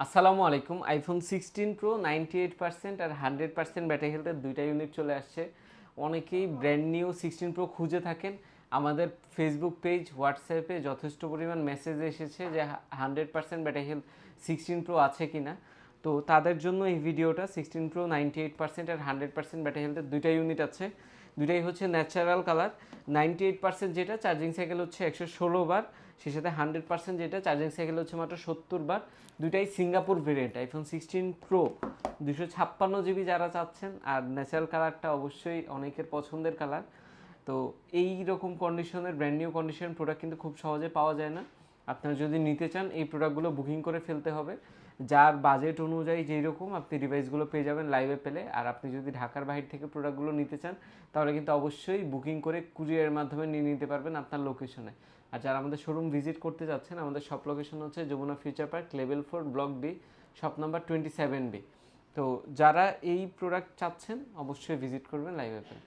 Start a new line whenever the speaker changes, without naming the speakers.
আসসালামু আলাইকুম। IPhone 16 pro 98% আর 100% battery হেলথের দুইটা ইউনিট চলে আসছে। অনেকেই ব্র্যান্ড নিউ 16 প্রো খুঁজে থাকেন। আমাদের ফেসবুক পেজ, হোয়াটসঅ্যাপে যথেষ্ট পরিমাণ মেসেজ এসেছে যে 100% ব্যাটারি হেলথ 16 প্রো আছে কি না। তো তাদের জন্য এই ভিডিওটা। 16 প্রো 98% আর 100% ব্যাটারি হেলথের দুইটা ইউনিট আছে। দুইটাই হচ্ছে ন্যাচারাল কালার। 98% যেটা চার্জিং সাইকেল হচ্ছে 116 বার, সেই সাথে 100% যেটা চার্জিং সাইকেল হচ্ছে মাত্র 70 বার। দুইটাই Singapore variant. IPhone 16 pro 256 GB যারা চাচ্ছেন, আর ন্যাচারাল কালারটা অবশ্যই অনেকের পছন্দের কালার। তো এই রকম কন্ডিশনের ব্র্যান্ড নিউ কন্ডিশন প্রোডাক্ট কিন্তু খুব সহজে পাওয়া যায় না। আপনারা যদি নিতে চান এই প্রোডাক্টগুলো বুকিং করে ফেলতে হবে। যার বাজেট অনুযায়ী যেই রকম আপনি ডিভাইসগুলো পেয়ে যাবেন লাইভে পেলে। আর আপনি যদি ঢাকার বাইরে থেকে প্রোডাক্টগুলো নিতে চান তাহলে কিন্তু অবশ্যই বুকিং করে কুরিয়ারের মাধ্যমে নিয়ে নিতে পারবেন আপনার লোকেশনে। আর যারা আমাদের শোরুম ভিজিট করতে যাচ্ছেন, আমাদের শপ লোকেশন হচ্ছে Jamuna future park, level 4, block B, shop number 27B। তো যারা এই প্রোডাক্ট চাচ্ছেন অবশ্যই ভিজিট করবেন লাইভে পেলে।